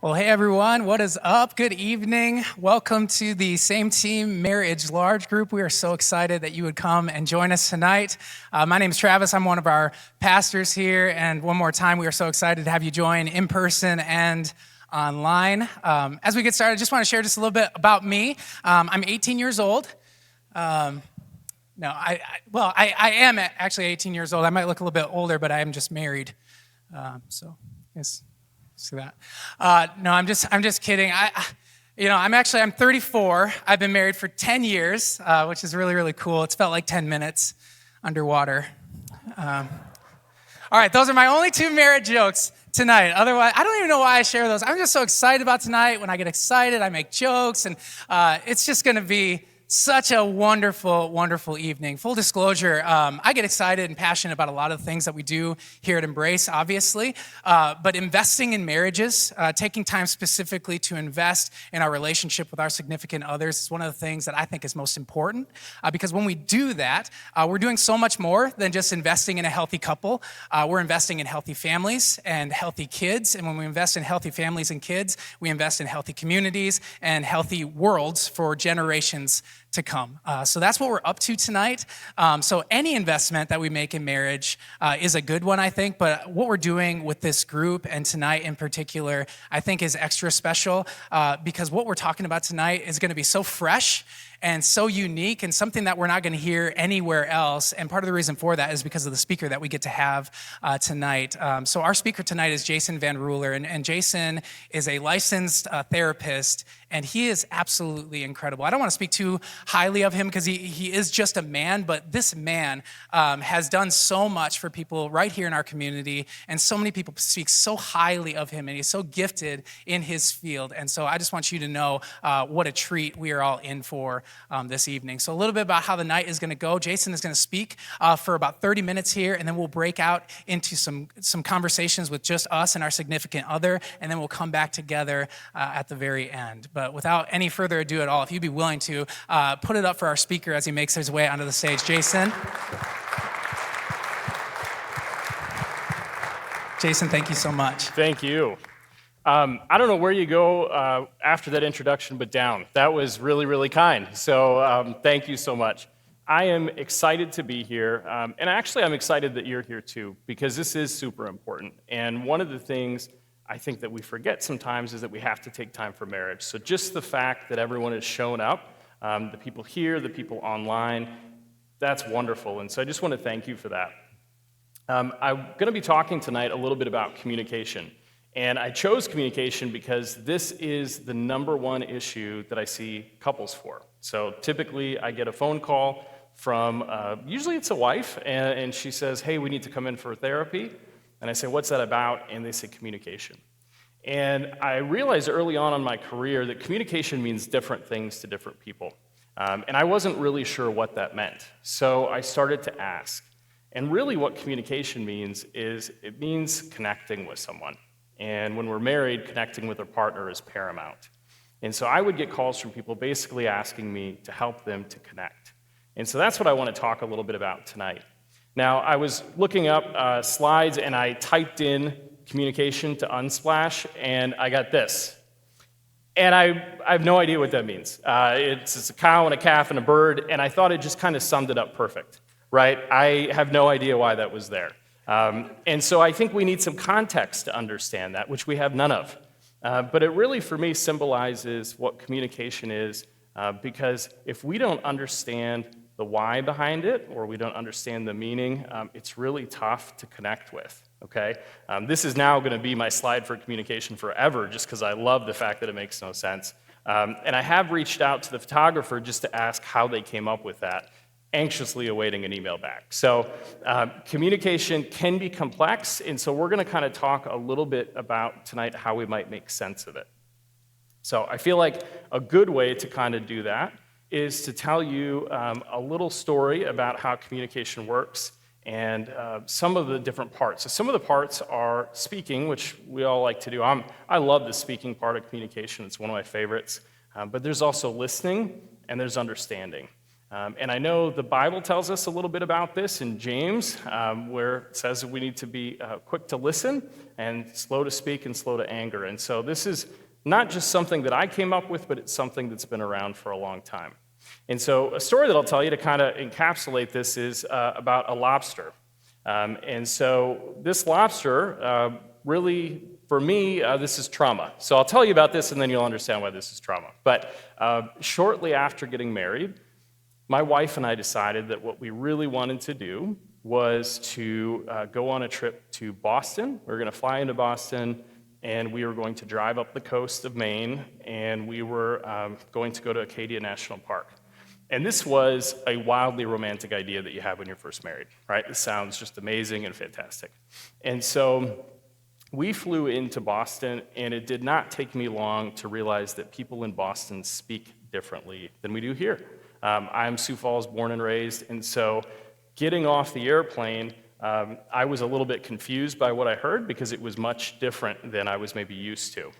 Well, hey everyone, what is up? Good evening. Welcome to the Same Team Marriage Large Group. We are so excited that you would come and join us tonight. My name is Travis. I'm one of our pastors here. And one more time, we are so excited to have you join in person and online. As we get started, I just want to share just a little bit about me. I'm 18 years old. I am actually 18 years old. I might look a little bit older, but I am just married. Yes. See that? No, I'm just kidding. I'm 34. I've been married for 10 years, which is really, really cool. It's felt like 10 minutes underwater. All right, those are my only two marriage jokes tonight. Otherwise, I don't even know why I share those. I'm just so excited about tonight. When I get excited, I make jokes, and it's just going to be such a wonderful, wonderful evening. Full disclosure, I get excited and passionate about a lot of the things that we do here at Embrace, obviously, but investing in marriages, taking time specifically to invest in our relationship with our significant others is one of the things that I think is most important, because when we do that, we're doing so much more than just investing in a healthy couple. We're investing in healthy families and healthy kids, and when we invest in healthy families and kids, we invest in healthy communities and healthy worlds for generations to come. So that's what we're up to tonight. So any investment that we make in marriage is a good one, I think, but what we're doing with this group and tonight in particular, I think is extra special because what we're talking about tonight is going to be so fresh and so unique and something that we're not going to hear anywhere else. And part of the reason for that is because of the speaker that we get to have tonight. So our speaker tonight is Jason Van Ruler, and Jason is a licensed therapist, and he is absolutely incredible. I don't want to speak too highly of him because he is just a man, but this man has done so much for people right here in our community, and so many people speak so highly of him, and he's so gifted in his field. And so I just want you to know what a treat we are all in for this evening. So a little bit about how the night is going to go. Jason is going to speak for about 30 minutes here, and then we'll break out into some conversations with just us and our significant other, and then we'll come back together at the very end. But without any further ado at all, if you'd be willing to put it up for our speaker as he makes his way onto the stage. Jason, thank you so much. Thank you. I don't know where you go after that introduction, but down. That was really, really kind. So thank you so much. I am excited to be here. And actually, I'm excited that you're here too, because this is super important. And one of the things I think that we forget sometimes is that we have to take time for marriage. So just the fact that everyone has shown up, the people here, the people online, that's wonderful. And so I just want to thank you for that. I'm going to be talking tonight a little bit about communication. And I chose communication because this is the number one issue that I see couples for. So typically I get a phone call from, usually it's a wife, and she says, hey, we need to come in for therapy. And I say, what's that about? And they say communication. And I realized early on in my career that communication means different things to different people. And I wasn't really sure what that meant. So I started to ask. And really what communication means is it means connecting with someone. And when we're married, connecting with our partner is paramount. And so I would get calls from people basically asking me to help them to connect. And so that's what I want to talk a little bit about tonight. Now, I was looking up slides, and I typed in communication to Unsplash, and I got this. And I have no idea what that means. It's a cow and a calf and a bird, and I thought it just kind of summed it up perfect, right? I have no idea why that was there. And so I think we need some context to understand that, which we have none of. But it really, for me, symbolizes what communication is, because if we don't understand the why behind it, or we don't understand the meaning, it's really tough to connect with, okay? This is now going to be my slide for communication forever, just because I love the fact that it makes no sense. And I have reached out to the photographer just to ask how they came up with that, anxiously awaiting an email back. So communication can be complex, and so we're going to kind of talk a little bit about tonight how we might make sense of it. So I feel like a good way to kind of do that is to tell you a little story about how communication works and some of the different parts. So some of the parts are speaking, which we all like to do. I love the speaking part of communication. It's one of my favorites. But there's also listening, and there's understanding. And I know the Bible tells us a little bit about this in James, where it says that we need to be quick to listen and slow to speak and slow to anger. And so this is not just something that I came up with, but it's something that's been around for a long time. And so a story that I'll tell you to kind of encapsulate this is about a lobster. And so this lobster, really, for me, this is trauma. So I'll tell you about this, and then you'll understand why this is trauma. But shortly after getting married, my wife and I decided that what we really wanted to do was to go on a trip to Boston. We were going to fly into Boston, and we were going to drive up the coast of Maine, and we were going to go to Acadia National Park. And this was a wildly romantic idea that you have when you're first married, right? It sounds just amazing and fantastic. And so we flew into Boston, and it did not take me long to realize that people in Boston speak differently than we do here. I'm Sioux Falls born and raised, and so getting off the airplane, I was a little bit confused by what I heard because it was much different than I was maybe used to.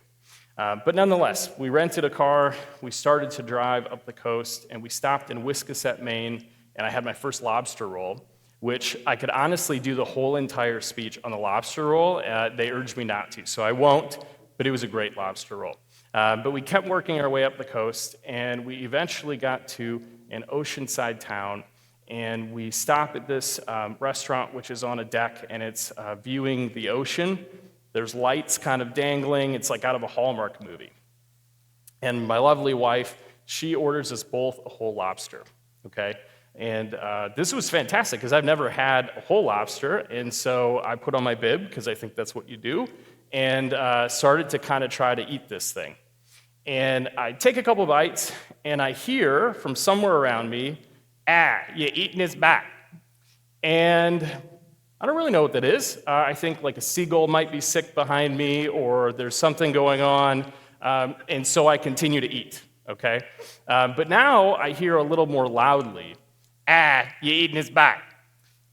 But nonetheless, we rented a car, we started to drive up the coast, and we stopped in Wiscasset, Maine, and I had my first lobster roll, which I could honestly do the whole entire speech on the lobster roll. They urged me not to, so I won't, but it was a great lobster roll. But we kept working our way up the coast, and we eventually got to an oceanside town, and we stop at this restaurant, which is on a deck, and it's viewing the ocean. There's lights kind of dangling. It's like out of a Hallmark movie. And my lovely wife, she orders us both a whole lobster, okay? And this was fantastic because I've never had a whole lobster, and so I put on my bib because I think that's what you do, and started to kind of try to eat this thing. And I take a couple bites, and I hear from somewhere around me, you're eating his back. And I don't really know what that is. I think like a seagull might be sick behind me, or there's something going on, and so I continue to eat, okay? But now I hear a little more loudly, you're eating his back.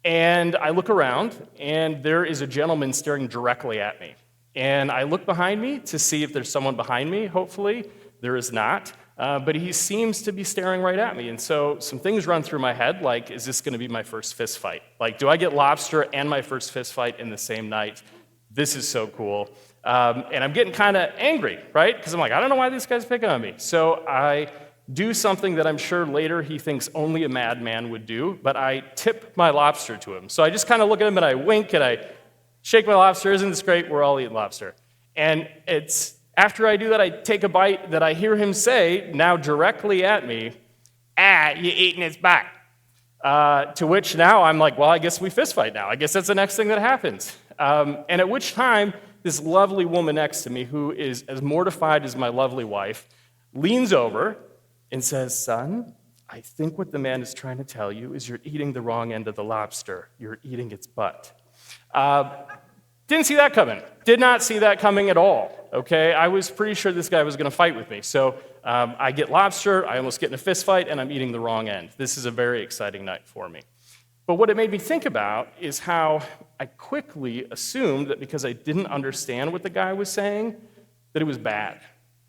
And I look around, and there is a gentleman staring directly at me. And I look behind me to see if there's someone behind me, hopefully. There is not. But he seems to be staring right at me. And so some things run through my head, like, is this going to be my first fist fight? Like, do I get lobster and my first fist fight in the same night? This is so cool. And I'm getting kind of angry, right? Because I'm like, I don't know why this guy's picking on me. So I do something that I'm sure later he thinks only a madman would do, but I tip my lobster to him. So I just kind of look at him and I wink and I shake my lobster. Isn't this great? We're all eating lobster. And it's after I do that, I take a bite that I hear him say, now directly at me, you're eating his back. To which now I'm like, well, I guess we fist fight now. I guess that's the next thing that happens. And at which time, this lovely woman next to me, who is as mortified as my lovely wife, leans over and says, son, I think what the man is trying to tell you is you're eating the wrong end of the lobster. You're eating its butt. Didn't see that coming. Did not see that coming at all, okay? I was pretty sure this guy was going to fight with me. So I get lobster, I almost get in a fist fight, and I'm eating the wrong end. This is a very exciting night for me. But what it made me think about is how I quickly assumed that because I didn't understand what the guy was saying, that it was bad,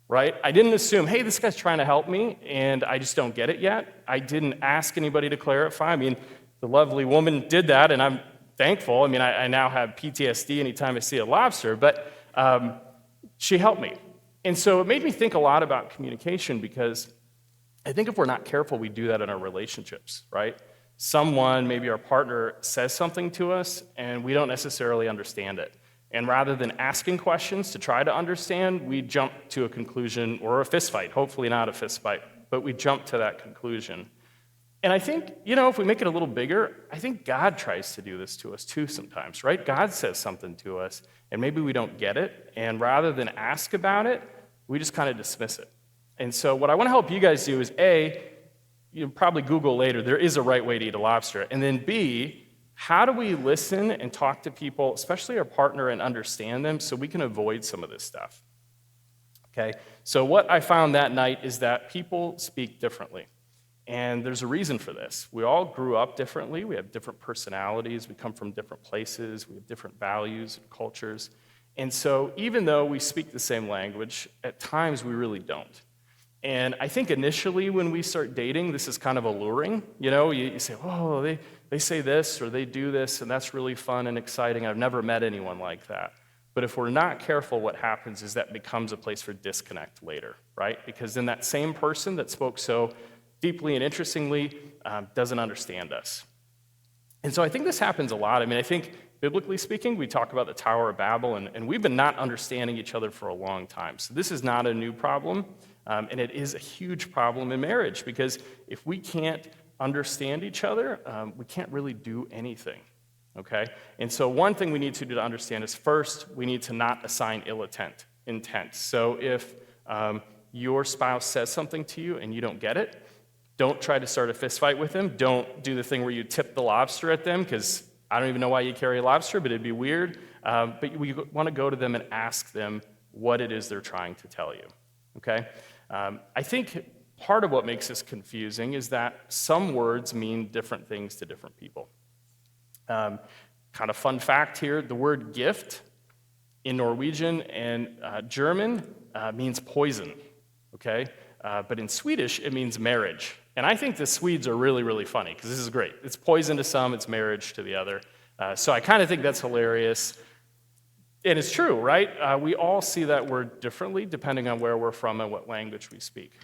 right? I didn't assume, hey, this guy's trying to help me, and I just don't get it yet. I didn't ask anybody to clarify. I mean, the lovely woman did that, and I'm thankful. I mean, I now have PTSD anytime I see a lobster, but she helped me. And so it made me think a lot about communication because I think if we're not careful, we do that in our relationships, right? Someone, maybe our partner, says something to us, and we don't necessarily understand it. And rather than asking questions to try to understand, we jump to a conclusion or a fist fight. Hopefully not a fist fight, but we jump to that conclusion. And I think, if we make it a little bigger, I think God tries to do this to us too sometimes, right? God says something to us, and maybe we don't get it, and rather than ask about it, we just kind of dismiss it. And so what I want to help you guys do is, A, you'll probably Google later, there is a right way to eat a lobster, and then B, how do we listen and talk to people, especially our partner, and understand them so we can avoid some of this stuff? Okay, so what I found that night is that people speak differently. And there's a reason for this. We all grew up differently. We have different personalities. We come from different places. We have different values and cultures. And so even though we speak the same language, at times we really don't. And I think initially when we start dating, this is kind of alluring. You say, oh, they say this or they do this, and that's really fun and exciting. I've never met anyone like that. But if we're not careful, what happens is that becomes a place for disconnect later, right? Because then that same person that spoke so deeply and interestingly doesn't understand us. And so I think this happens a lot. I mean, I think biblically speaking, we talk about the Tower of Babel, and we've been not understanding each other for a long time. So this is not a new problem, and it is a huge problem in marriage, because if we can't understand each other, we can't really do anything, okay? And so one thing we need to do to understand is, first, we need to not assign ill intent. So if your spouse says something to you and you don't get it, don't try to start a fist fight with them. Don't do the thing where you tip the lobster at them, because I don't even know why you carry a lobster, but it'd be weird. But we want to go to them and ask them what it is they're trying to tell you, okay? I think part of what makes this confusing is that some words mean different things to different people. Kind of fun fact here, the word gift in Norwegian and German means poison, okay? But in Swedish, it means marriage. And I think the Swedes are really, really funny, because this is great. It's poison to some, it's marriage to the other. So I kind of think that's hilarious. And it's true, right? We all see that word differently depending on where we're from and what language we speak.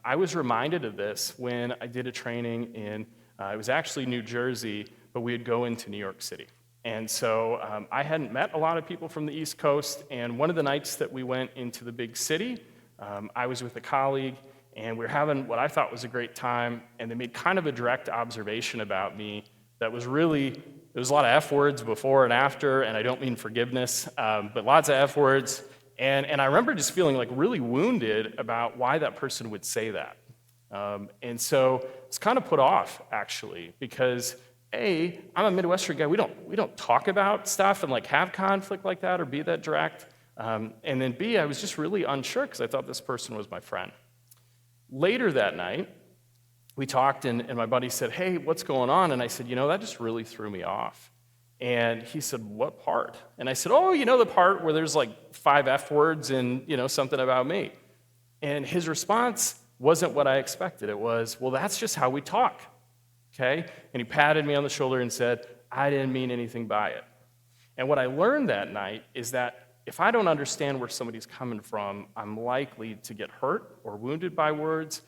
I was reminded of this when I did a training in, it was actually New Jersey, but we would go into New York City. And so I hadn't met a lot of people from the East Coast, and one of the nights that we went into the big city, I was with a colleague, and we were having what I thought was a great time, and they made kind of a direct observation about me that was really, there was a lot of F words before and after, and I don't mean forgiveness, but lots of F words, and I remember just feeling like really wounded about why that person would say that. And so it's kind of put off, actually, because A, I'm a Midwestern guy, we don't talk about stuff and like have conflict like that or be that direct. And then B, I was just really unsure because I thought this person was my friend. Later that night, we talked, and my buddy said, hey, what's going on? And I said, that just really threw me off. And he said, what part? And I said, oh, the part where there's like 5 F words and, something about me. And his response wasn't what I expected. It was, well, that's just how we talk, okay? And he patted me on the shoulder and said, I didn't mean anything by it. And what I learned that night is that if I don't understand where somebody's coming from, I'm likely to get hurt or wounded by words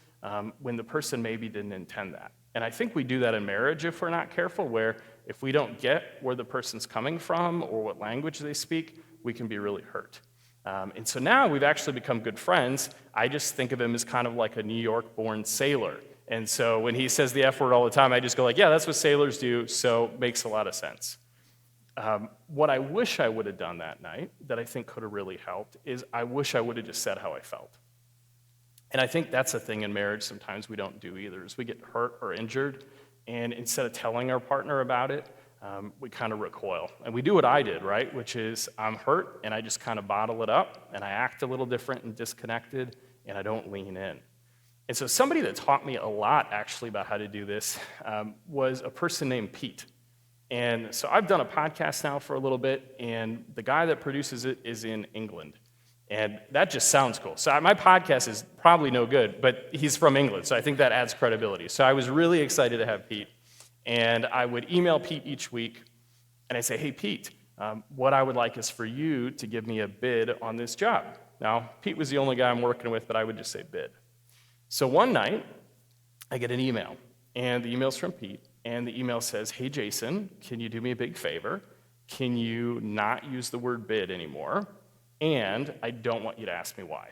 when the person maybe didn't intend that. And I think we do that in marriage if we're not careful, where if we don't get where the person's coming from or what language they speak, we can be really hurt. And so now we've actually become good friends. I just think of him as kind of like a New York-born sailor. And so when he says the F word all the time, I just go like, yeah, that's what sailors do, so makes a lot of sense. What I wish I would have done that night that I think could have really helped is I wish I would have just said how I felt. And I think that's a thing in marriage sometimes we don't do either, is we get hurt or injured, and instead of telling our partner about it, we kind of recoil. And we do what I did, right? Which is I'm hurt, and I just kind of bottle it up, and I act a little different and disconnected, and I don't lean in. And so somebody that taught me a lot, actually, about how to do this was a person named Pete. And so I've done a podcast now for a little bit, and the guy that produces it is in England. And that just sounds cool. So my podcast is probably no good, but he's from England, so I think that adds credibility. So I was really excited to have Pete. And I would email Pete each week, and I'd say, hey, Pete, what I would like is for you to give me a bid on this job. Now, Pete was the only guy I'm working with, but I would just say bid. So one night, I get an email, and the email's from Pete. And the email says, hey, Jason, can you do me a big favor? Can you not use the word bid anymore? And I don't want you to ask me why.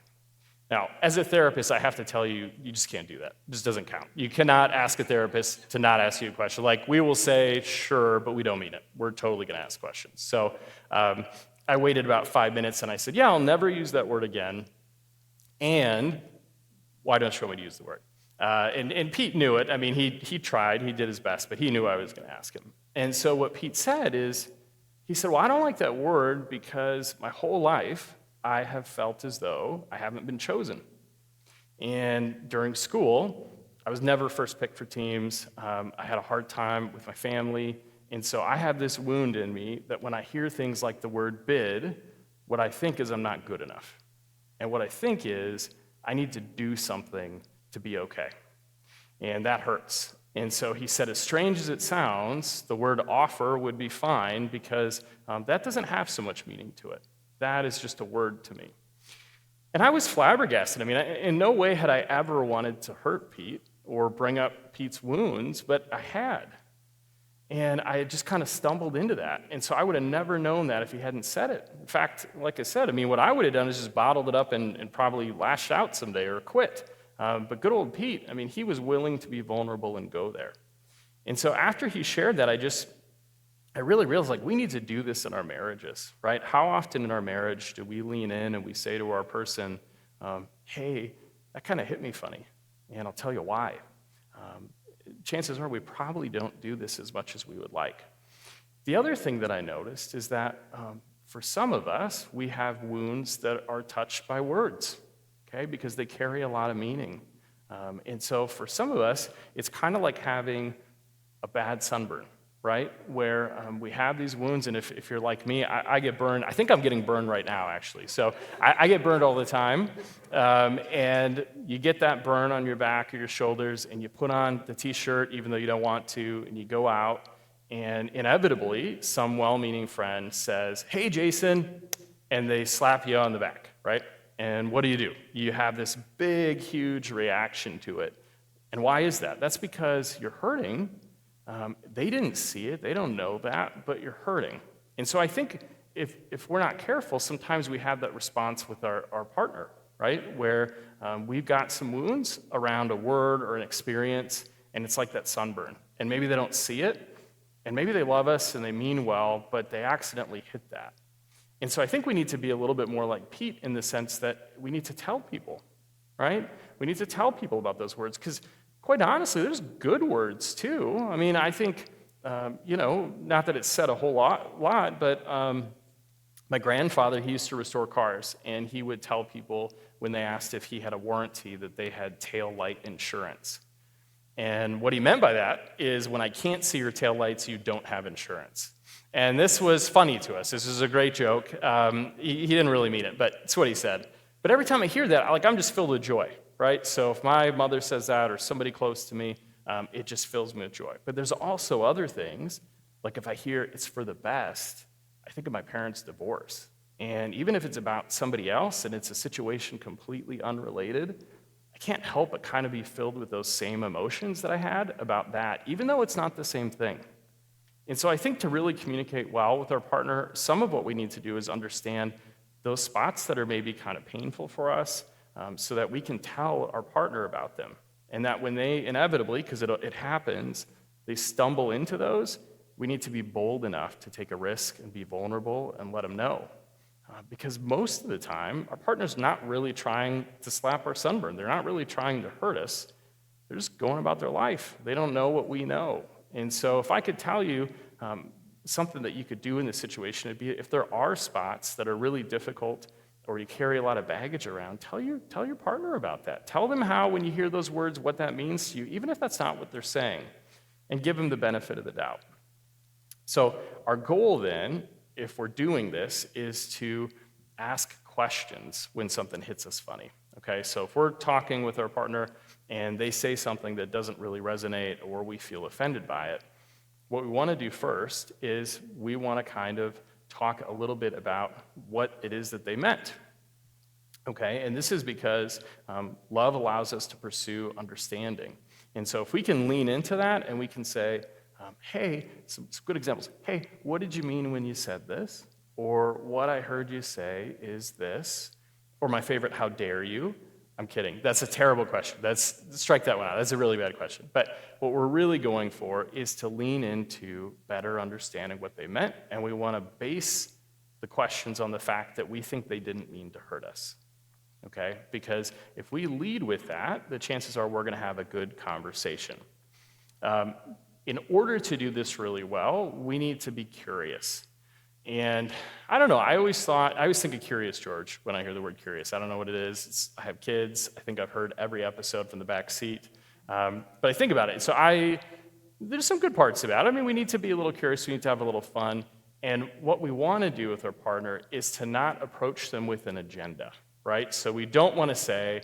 Now, as a therapist, I have to tell you, you just can't do that. It just doesn't count. You cannot ask a therapist to not ask you a question. Like, we will say, sure, but we don't mean it. We're totally going to ask questions. So I waited about 5 minutes, and I said, yeah, I'll never use that word again. And why don't you want me to use the word? And Pete knew it. I mean, he tried, he did his best, but he knew I was going to ask him. And so what Pete said is, he said, well, I don't like that word because my whole life I have felt as though I haven't been chosen. And during school, I was never first picked for teams. I had a hard time with my family. And so I have this wound in me that when I hear things like the word bid, what I think is I'm not good enough. And what I think is I need to do something to be okay. And that hurts. And so he said, as strange as it sounds, the word offer would be fine because that doesn't have so much meaning to it. That is just a word to me. And I was flabbergasted. I mean, in no way had I ever wanted to hurt Pete or bring up Pete's wounds, but I had. And I had just kind of stumbled into that. And so I would have never known that if he hadn't said it. In fact, like I said, I mean, what I would have done is just bottled it up and probably lashed out someday or quit. But good old Pete, I mean, he was willing to be vulnerable and go there. And so after he shared that, I really realized, like, we need to do this in our marriages, right? How often in our marriage do we lean in and we say to our person, hey, that kind of hit me funny, and I'll tell you why. Chances are we probably don't do this as much as we would like. The other thing that I noticed is that for some of us, we have wounds that are touched by words, okay, because they carry a lot of meaning. And so for some of us, it's kind of like having a bad sunburn, right? Where we have these wounds, and if you're like me, I get burned. I think I'm getting burned right now, actually. So I get burned all the time, and you get that burn on your back or your shoulders, and you put on the t-shirt even though you don't want to, and you go out, and inevitably, some well-meaning friend says, hey, Jason, and they slap you on the back, right? And what do? You have this big, huge reaction to it. And why is that? That's because you're hurting. They didn't see it, they don't know that, but you're hurting. And so I think if we're not careful, sometimes we have that response with our partner, right? Where we've got some wounds around a word or an experience, and it's like that sunburn. And maybe they don't see it, and maybe they love us and they mean well, but they accidentally hit that. And so I think we need to be a little bit more like Pete in the sense that we need to tell people, right? We need to tell people about those words, because quite honestly, there's good words too. I mean, I think, not that it's said a whole lot, but my grandfather, he used to restore cars, and he would tell people when they asked if he had a warranty that they had tail light insurance. And what he meant by that is when I can't see your tail lights, you don't have insurance. And this was funny to us. This is a great joke. He didn't really mean it, but it's what he said. But every time I hear that, I'm just filled with joy. Right? So if my mother says that or somebody close to me, it just fills me with joy. But there's also other things, like if I hear it's for the best, I think of my parents' divorce. And even if it's about somebody else and it's a situation completely unrelated, I can't help but kind of be filled with those same emotions that I had about that, even though it's not the same thing. And so I think to really communicate well with our partner, some of what we need to do is understand those spots that are maybe kind of painful for us, so that we can tell our partner about them. And that when they inevitably, because it happens, they stumble into those, we need to be bold enough to take a risk and be vulnerable and let them know. Because most of the time, our partner's not really trying to slap our sunburn. They're not really trying to hurt us. They're just going about their life. They don't know what we know. And so if I could tell you something that you could do in this situation, it'd be if there are spots that are really difficult or you carry a lot of baggage around, tell your partner about that. Tell them how, when you hear those words, what that means to you, even if that's not what they're saying, and give them the benefit of the doubt. So our goal then, if we're doing this, is to ask questions when something hits us funny, okay? So if we're talking with our partner and they say something that doesn't really resonate or we feel offended by it, what we want to do first is we want to kind of talk a little bit about what it is that they meant, okay? And this is because love allows us to pursue understanding. And so if we can lean into that and we can say, hey, some good examples. Hey, what did you mean when you said this? Or what I heard you say is this. Or my favorite, how dare you? I'm kidding. That's a terrible question. Strike that one out. That's a really bad question. But what we're really going for is to lean into better understanding what they meant, and we want to base the questions on the fact that we think they didn't mean to hurt us, okay? Because if we lead with that, the chances are we're going to have a good conversation. In order to do this really well, we need to be curious. And I don't know, I always think of Curious George when I hear the word curious. I don't know what it is. I have kids. I think I've heard every episode from the back seat. But I think about it. So there's some good parts about it. I mean, we need to be a little curious. We need to have a little fun. And what we want to do with our partner is to not approach them with an agenda, right? So we don't want to say,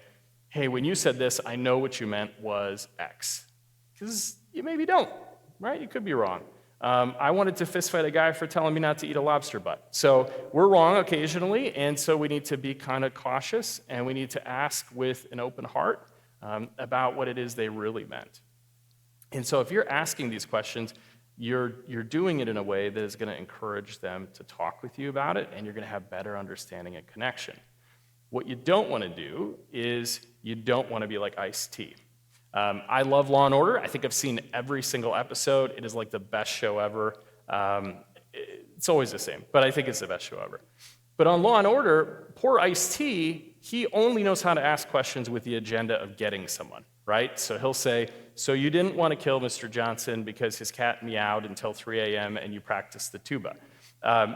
hey, when you said this, I know what you meant was X. Because you maybe don't, right? You could be wrong. I wanted to fist fight a guy for telling me not to eat a lobster butt. So we're wrong occasionally, and so we need to be kind of cautious, and we need to ask with an open heart about what it is they really meant. And so if you're asking these questions, you're doing it in a way that is going to encourage them to talk with you about it, and you're going to have better understanding and connection. What you don't want to do is you don't want to be like Ice-T. I love Law & Order. I think I've seen every single episode. It is like the best show ever. It's always the same, but I think it's the best show ever. But on Law & Order, poor Ice-T, he only knows how to ask questions with the agenda of getting someone, right? So he'll say, so you didn't want to kill Mr. Johnson because his cat meowed until 3 a.m. and you practiced the tuba.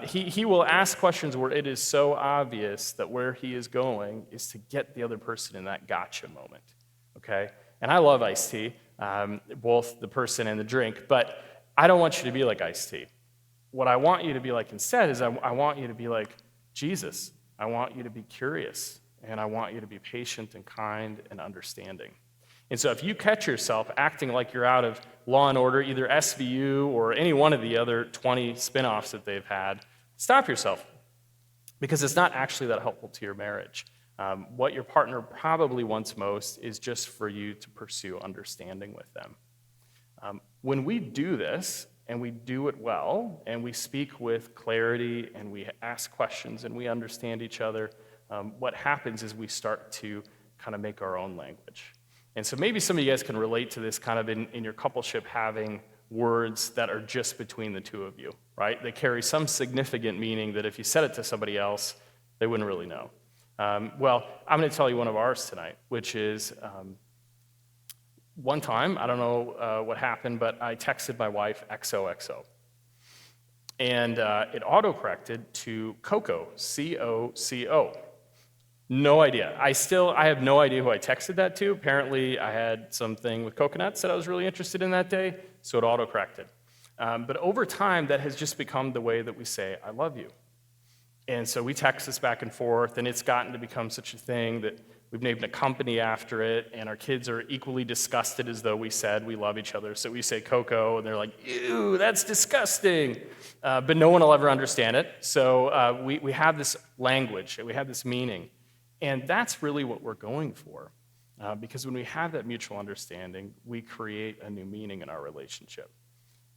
He will ask questions where it is so obvious that where he is going is to get the other person in that gotcha moment, okay? And I love Ice-T, both the person and the drink, but I don't want you to be like Ice-T. What I want you to be like instead is I want you to be like Jesus. I want you to be curious, and I want you to be patient and kind and understanding. And so if you catch yourself acting like you're out of Law & Order, either SVU or any one of the other 20 spinoffs that they've had, stop yourself, because it's not actually that helpful to your marriage. What your partner probably wants most is just for you to pursue understanding with them. When we do this, and we do it well, and we speak with clarity, and we ask questions, and we understand each other, what happens is we start to kind of make our own language. And so maybe some of you guys can relate to this kind of in your coupleship, having words that are just between the two of you, right? They carry some significant meaning that if you said it to somebody else, they wouldn't really know. Well, I'm going to tell you one of ours tonight, which is one time, I don't know what happened, but I texted my wife XOXO. And it autocorrected to Coco, C-O-C-O. No idea. I have no idea who I texted that to. Apparently, I had something with coconuts that I was really interested in that day, so it autocorrected. But over time, that has just become the way that we say, I love you. And so we text this back and forth, and it's gotten to become such a thing that we've named a company after it, and our kids are equally disgusted as though we said we love each other. So we say Coco, and they're like, ew, that's disgusting. But no one will ever understand it. So we have this language, we have this meaning. And that's really what we're going for. Because when we have that mutual understanding, we create a new meaning in our relationship.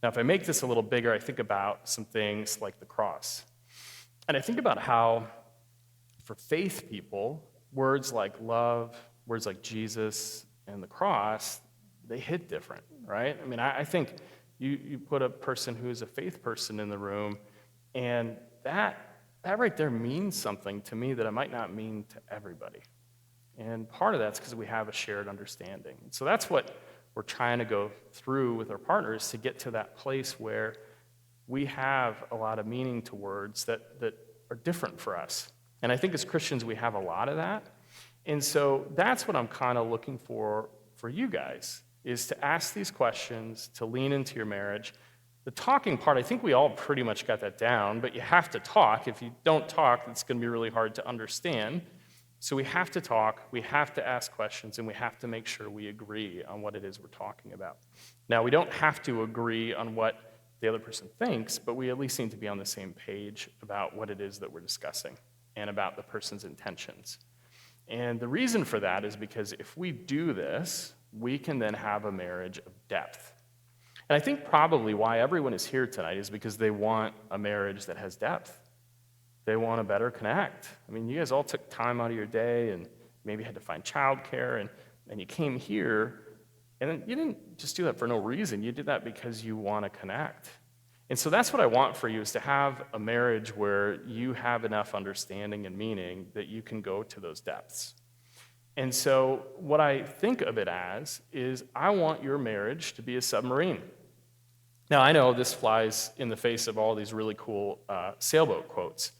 Now, if I make this a little bigger, I think about some things like the cross. And I think about how, for faith people, words like love, words like Jesus, and the cross, they hit different, right? I mean, I think you put a person who is a faith person in the room, and that right there means something to me that it might not mean to everybody. And part of that's because we have a shared understanding. So that's what we're trying to go through with our partners, to get to that place where we have a lot of meaning to words that are different for us. And I think as Christians, we have a lot of that. And so that's what I'm kind of looking for you guys, is to ask these questions, to lean into your marriage. The talking part, I think we all pretty much got that down, but you have to talk. If you don't talk, it's going to be really hard to understand. So we have to talk, we have to ask questions, and we have to make sure we agree on what it is we're talking about. Now, we don't have to agree on what the other person thinks, but we at least need to be on the same page about what it is that we're discussing and about the person's intentions. And the reason for that is because if we do this, we can then have a marriage of depth. And I think probably why everyone is here tonight is because they want a marriage that has depth. They want to better connect. I mean, you guys all took time out of your day and maybe had to find childcare, and you came here, and you didn't just do that for no reason. You did that because you want to connect. And so that's what I want for you, is to have a marriage where you have enough understanding and meaning that you can go to those depths. And so what I think of it as is I want your marriage to be a submarine. Now, I know this flies in the face of all these really cool sailboat quotes.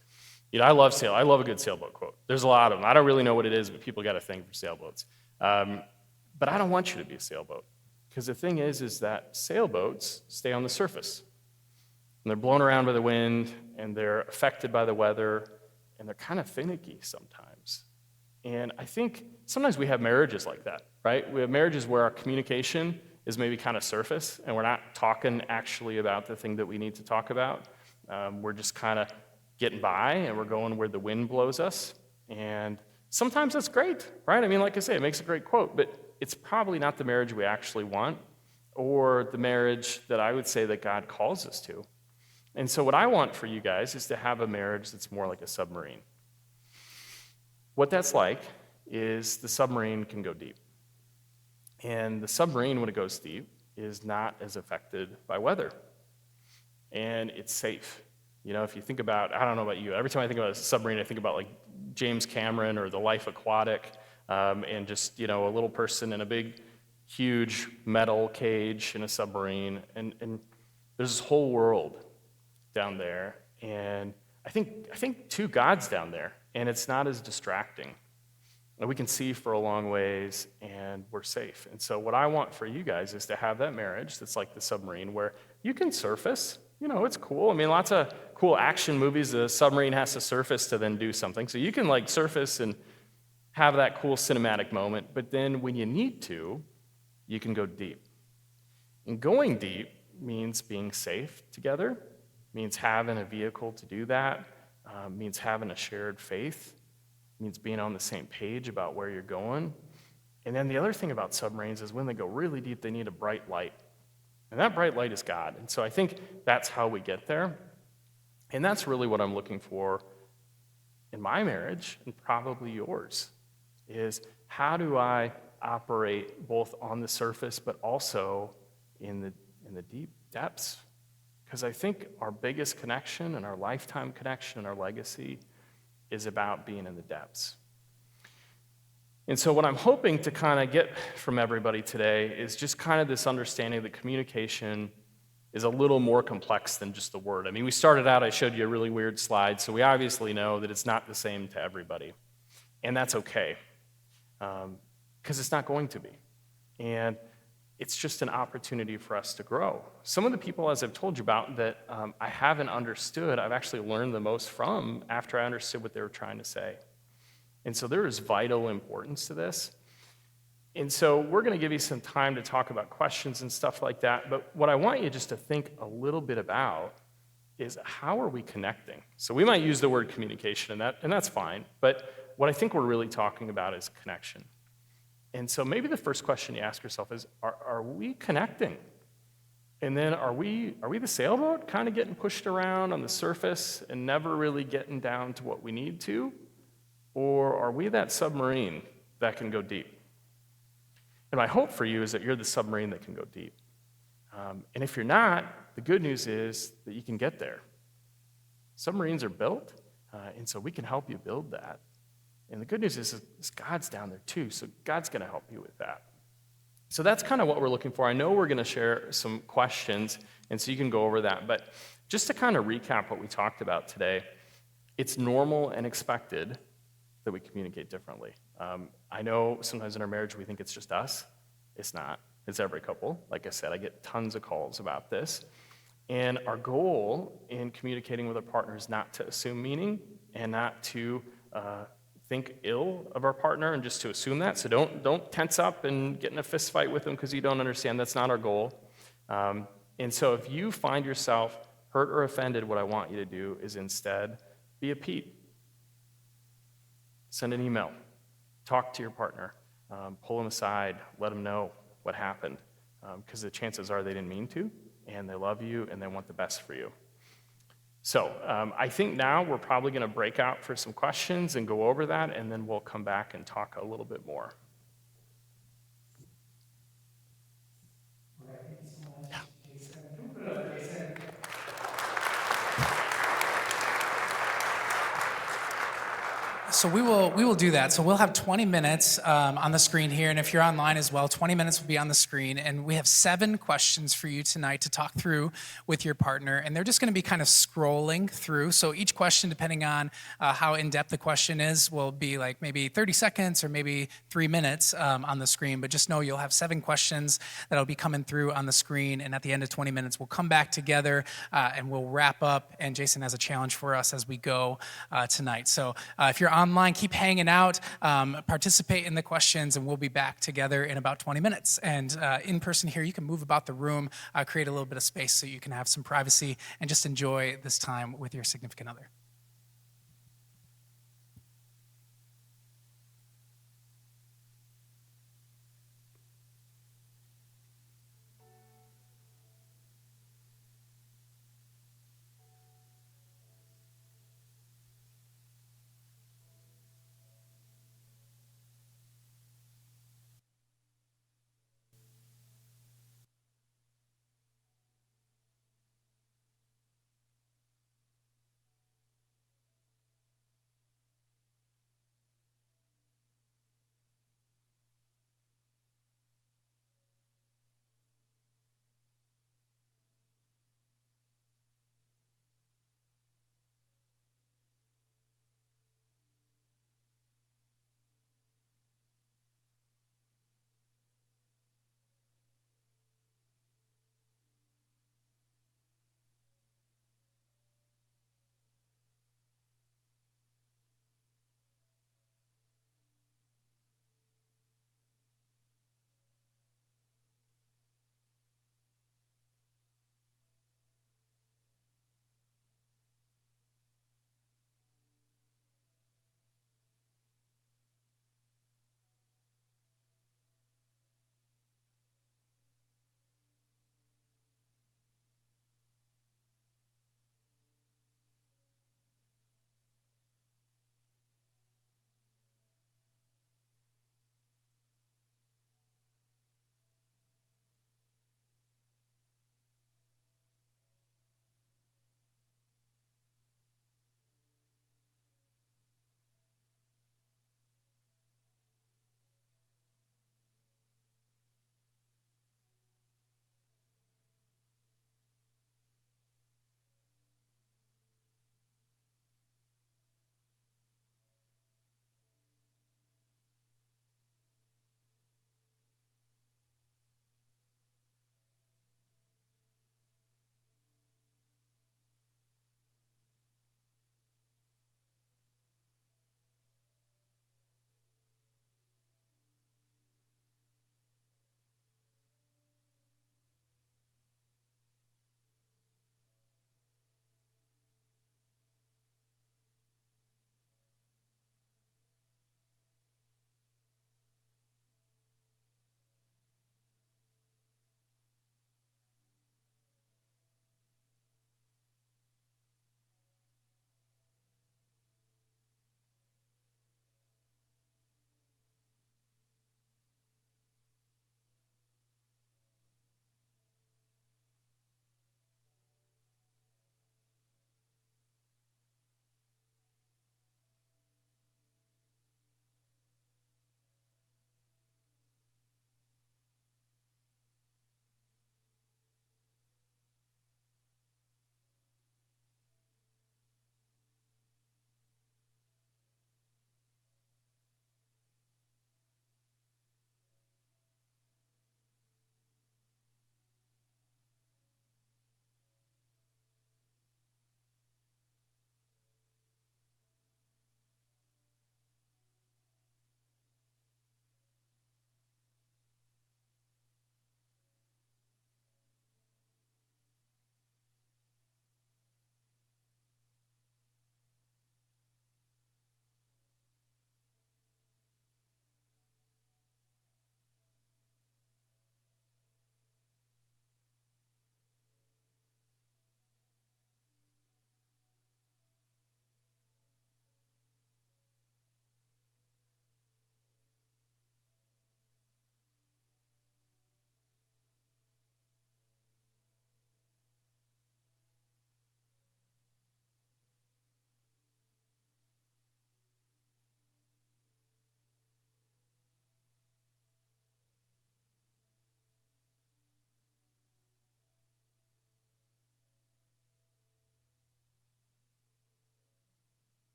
You know, I love a good sailboat quote. There's a lot of them. I don't really know what it is, but people got a thing for sailboats. But I don't want you to be a sailboat, because the thing is that sailboats stay on the surface. And they're blown around by the wind, and they're affected by the weather, and they're kind of finicky sometimes. And I think sometimes we have marriages like that, right? We have marriages where our communication is maybe kind of surface, and we're not talking actually about the thing that we need to talk about. We're just kind of getting by, and we're going where the wind blows us. And sometimes that's great, right? I mean, like I say, it makes a great quote, but it's probably not the marriage we actually want, or the marriage that I would say that God calls us to. And so what I want for you guys is to have a marriage that's more like a submarine. What that's like is the submarine can go deep. And the submarine, when it goes deep, is not as affected by weather. And it's safe. You know, if you think about, I don't know about you, every time I think about a submarine, I think about like James Cameron or The Life Aquatic, and just, you know, a little person in a big, huge metal cage in a submarine. And there's this whole world down there. And I think too, God's down there, and it's not as distracting. And we can see for a long ways, and we're safe. And so what I want for you guys is to have that marriage that's like the submarine, where you can surface. You know, it's cool. I mean, lots of cool action movies, the submarine has to surface to then do something. So you can like surface and have that cool cinematic moment, but then when you need to, you can go deep. And going deep means being safe together, means having a vehicle to do that, means having a shared faith, means being on the same page about where you're going. And then the other thing about submarines is when they go really deep, they need a bright light. And that bright light is God. And so I think that's how we get there. And that's really what I'm looking for in my marriage, and probably yours, is how do I operate both on the surface but also in the deep depths? Because I think our biggest connection and our lifetime connection and our legacy is about being in the depths. And so what I'm hoping to kind of get from everybody today is just kind of this understanding that communication is a little more complex than just the word. I mean, we started out, I showed you a really weird slide, so we obviously know that it's not the same to everybody. And that's okay, because it's not going to be. And it's just an opportunity for us to grow. Some of the people, as I've told you about, that I haven't understood, I've actually learned the most from after I understood what they were trying to say. And so there is vital importance to this. And so we're going to give you some time to talk about questions and stuff like that. But what I want you just to think a little bit about is how are we connecting? So we might use the word communication, and that's fine. But what I think we're really talking about is connection. And so maybe the first question you ask yourself is, are we connecting? And then are we the sailboat kind of getting pushed around on the surface and never really getting down to what we need to? Or are we that submarine that can go deep? And my hope for you is that you're the submarine that can go deep. And if you're not, the good news is that you can get there. Submarines are built, and so we can help you build that. And the good news is God's down there too, so God's going to help you with that. So that's kind of what we're looking for. I know we're going to share some questions, and so you can go over that. But just to kind of recap what we talked about today, it's normal and expected that we communicate differently. I know sometimes in our marriage we think it's just us. It's not. It's every couple. Like I said, I get tons of calls about this. And our goal in communicating with our partner is not to assume meaning and not to think ill of our partner and just to assume that. So don't tense up and get in a fist fight with them because you don't understand. That's not our goal. And so if you find yourself hurt or offended, what I want you to do is instead be a Pete. Send an email. Talk to your partner. Pull them aside. Let them know what happened. Because the chances are they didn't mean to, and they love you, and they want the best for you. So I think now we're probably going to break out for some questions and go over that, and then we'll come back and talk a little bit more. So we will do that. So we'll have 20 minutes on the screen here, and if you're online as well, 20 minutes will be on the screen, and we have 7 questions for you tonight to talk through with your partner, and they're just going to be kind of scrolling through. So each question, depending on how in-depth the question is, will be like maybe 30 seconds or maybe 3 minutes on the screen, but just know you'll have 7 questions that'll be coming through on the screen, and at the end of 20 minutes, we'll come back together and we'll wrap up, and Jason has a challenge for us as we go tonight. So if you're online, online, keep hanging out, participate in the questions, and we'll be back together in about 20 minutes. And in person here, you can move about the room, create a little bit of space so you can have some privacy and just enjoy this time with your significant other.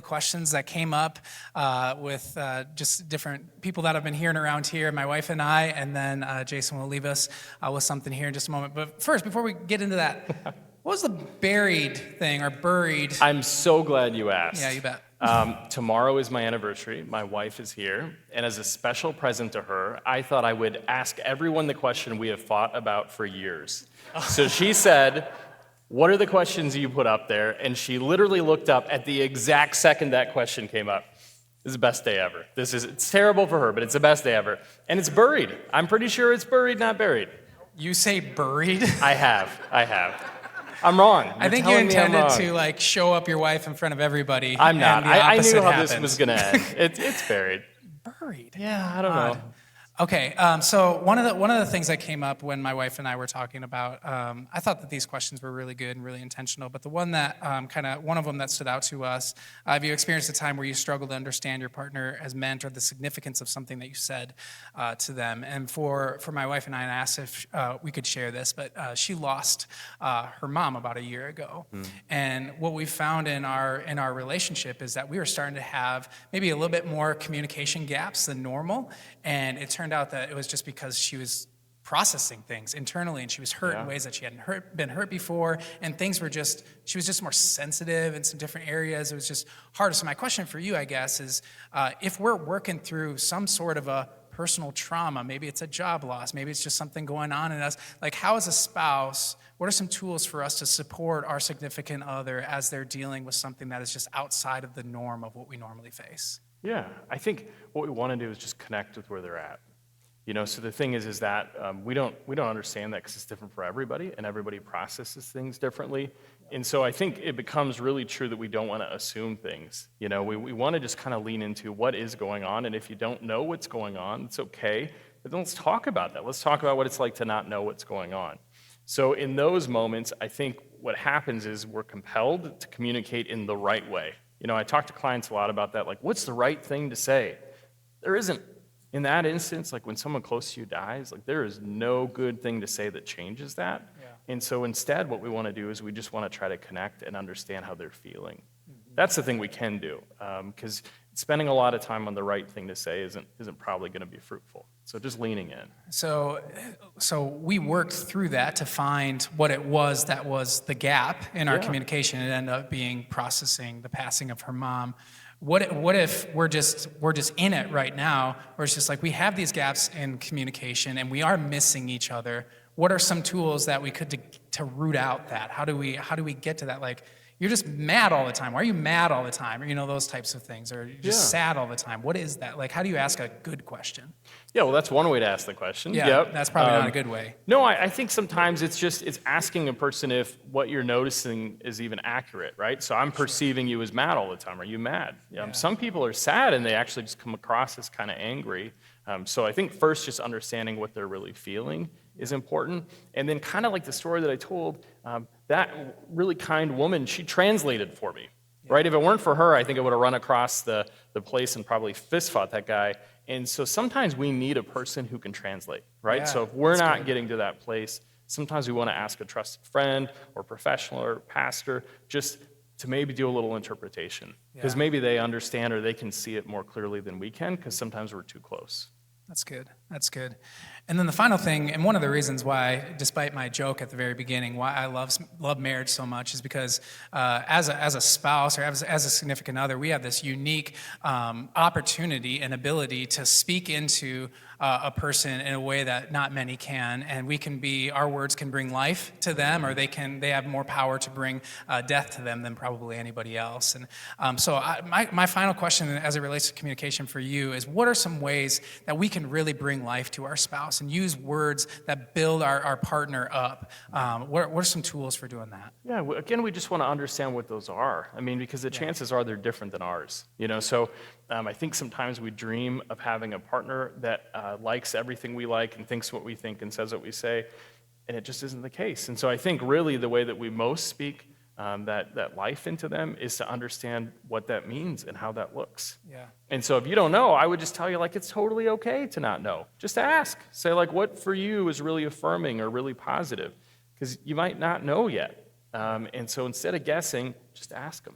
questions that came up with just different people that I've been hearing around here, my wife and I, and then Jason will leave us with something here in just a moment. But first, before we get into that, what was the buried thing or buried? I'm so glad you asked. Yeah, you bet. Tomorrow is my anniversary. My wife is here. And as a special present to her, I thought I would ask everyone the question we have fought about for years. So she said, "What are the questions you put up there?" And she literally looked up at the exact second that question came up. This is the best day ever. It's terrible for her, but it's the best day ever. And it's buried. I'm pretty sure it's buried, not buried. You say buried? I have. I'm wrong. I think you intended to like show up your wife in front of everybody. I'm not. I knew how happens. this was going to end. It's buried. Buried. Yeah, I don't know. Okay, so one of the things that came up when my wife and I were talking about, I thought that these questions were really good and really intentional, but the one that one of them that stood out to us, have you experienced a time where you struggled to understand your partner has meant or the significance of something that you said to them? And for my wife and I asked if we could share this, but she lost her mom about a year ago. And what we found in our relationship is that we were starting to have maybe a little bit more communication gaps than normal, and it turned out that it was just because she was processing things internally and she was hurt in ways that she hadn't been hurt before, and she was just more sensitive in some different areas. It was just harder. So my question for you, I guess, is if we're working through some sort of a personal trauma, maybe it's a job loss, maybe it's just something going on in us, like how as a spouse, what are some tools for us to support our significant other as they're dealing with something that is just outside of the norm of what we normally face? Yeah, I think what we want to do is just connect with where they're at. So the thing is that we don't understand that because it's different for everybody, and everybody processes things differently. And so I think it becomes really true that we don't want to assume things. We want to just kind of lean into what is going on, and if you don't know what's going on, it's okay. But then let's talk about that. Let's talk about what it's like to not know what's going on. So in those moments, I think what happens is we're compelled to communicate in the right way. I talk to clients a lot about that, like, what's the right thing to say? There isn't. In that instance, like when someone close to you dies, like there is no good thing to say that changes that. Yeah. And so instead, what we want to do is we just want to try to connect and understand how they're feeling. Mm-hmm. That's the thing we can do, because spending a lot of time on the right thing to say isn't probably going to be fruitful. So just leaning in. So we worked through that to find what it was that was the gap in our communication. It ended up being processing the passing of her mom. What if we're just in it right now, where it's just like we have these gaps in communication and we are missing each other? What are some tools that we could to root out that? How do we get to that? Like, you're just mad all the time. Why are you mad all the time? Or, those types of things. Or you're just sad all the time. What is that? Like, how do you ask a good question? Yeah, well, that's one way to ask the question. Yeah, that's probably not a good way. No, I think sometimes it's asking a person if what you're noticing is even accurate, right? So I'm perceiving you as mad all the time. Are you mad? Some people are sad and they actually just come across as kind of angry. So I think first just understanding what they're really feeling is important. And then kind of like the story that I told, that really kind woman, she translated for me, right? If it weren't for her, I think I would have run across the place and probably fist fought that guy. And so sometimes we need a person who can translate, right? So if we're not getting to that place, sometimes we want to ask a trusted friend or professional or pastor just to maybe do a little interpretation, because maybe they understand or they can see it more clearly than we can, because sometimes we're too close. That's good. And then the final thing, and one of the reasons why, despite my joke at the very beginning, why I love marriage so much is because as a spouse or as a significant other, we have this unique opportunity and ability to speak into a person in a way that not many can, and our words can bring life to them, or they have more power to bring death to them than probably anybody else. And so my final question as it relates to communication for you is, what are some ways that we can really bring life to our spouse and use words that build our partner up? What are some tools for doing that? Yeah, again, we just want to understand what those are. I mean, because the chances are they're different than ours. So I think sometimes we dream of having a partner that likes everything we like and thinks what we think and says what we say, and it just isn't the case. And so I think really the way that we most speak that life into them is to understand what that means and how that looks. Yeah. And so if you don't know, I would just tell you, like, it's totally okay to not know. Just ask. Say, like, what for you is really affirming or really positive, because you might not know yet. And so instead of guessing, just ask them.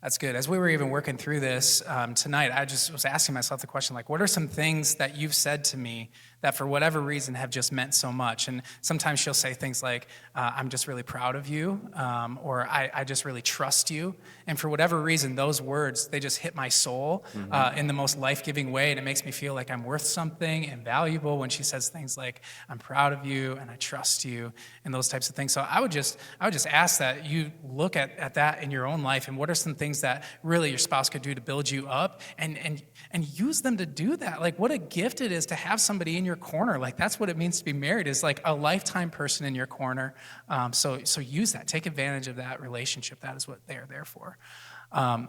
That's good. As we were even working through this tonight, I just was asking myself the question, like, what are some things that you've said to me that for whatever reason have just meant so much? And sometimes she'll say things like, I'm just really proud of you, or I just really trust you. And for whatever reason, those words, they just hit my soul in the most life-giving way, and it makes me feel like I'm worth something and valuable when she says things like, I'm proud of you and I trust you, and those types of things. So I would just ask that you look at that in your own life, and what are some things that really your spouse could do to build you up, and use them to do that. Like, what a gift it is to have somebody in your corner. Like, that's what it means to be married, is like a lifetime person in your corner. So use that. Take advantage of that relationship. That is what they are there for.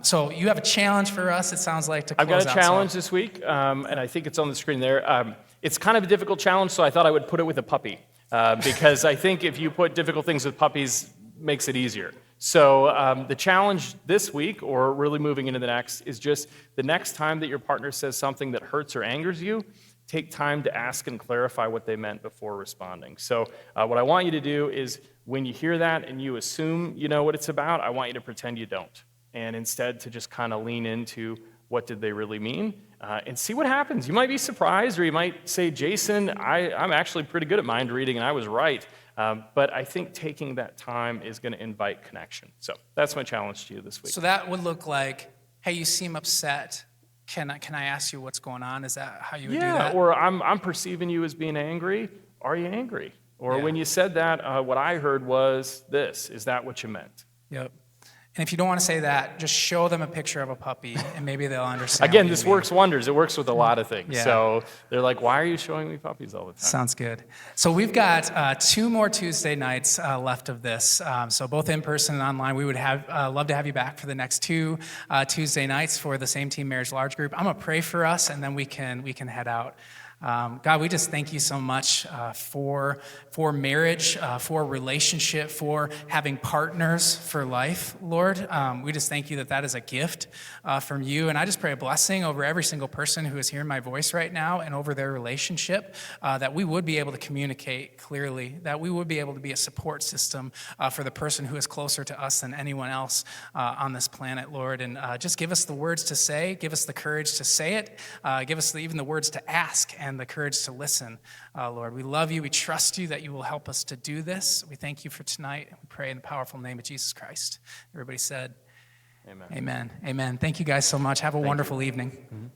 So you have a challenge for us, it sounds like, to close out. I've got a challenge this week, and I think it's on the screen there. It's kind of a difficult challenge, so I thought I would put it with a puppy, because I think if you put difficult things with puppies, it makes it easier. So the challenge this week, or really moving into the next, is just the next time that your partner says something that hurts or angers you, take time to ask and clarify what they meant before responding. So what I want you to do is, when you hear that and you assume you know what it's about, I want you to pretend you don't. And instead to just kind of lean into what did they really mean, and see what happens. You might be surprised, or you might say, Jason, I'm actually pretty good at mind reading, and I was right. But I think taking that time is going to invite connection. So that's my challenge to you this week. So that would look like, hey, you seem upset. Can I ask you what's going on? Is that how you would do that? Yeah, or I'm perceiving you as being angry. Are you angry? Or when you said that, what I heard was this. Is that what you meant? Yep. And if you don't want to say that, just show them a picture of a puppy, and maybe they'll understand. Again, this works wonders. It works with a lot of things. Yeah. So they're like, why are you showing me puppies all the time? Sounds good. So we've got 2 more Tuesday nights left of this. So both in person and online. We would love to have you back for the next 2 Tuesday nights for the Same Team Marriage Large Group. I'm going to pray for us, and then we can head out. God, we just thank you so much for marriage, for relationship, for having partners for life, Lord. We just thank you that is a gift from you. And I just pray a blessing over every single person who is hearing my voice right now, and over their relationship, that we would be able to communicate clearly, that we would be able to be a support system for the person who is closer to us than anyone else on this planet, Lord. And just give us the words to say, give us the courage to say it, give us even the words to ask, and the courage to listen, Lord. We love you. We trust you that you will help us to do this. We thank you for tonight. We pray in the powerful name of Jesus Christ. Everybody said, Amen. Amen. Amen. Thank you guys so much. Have a wonderful evening.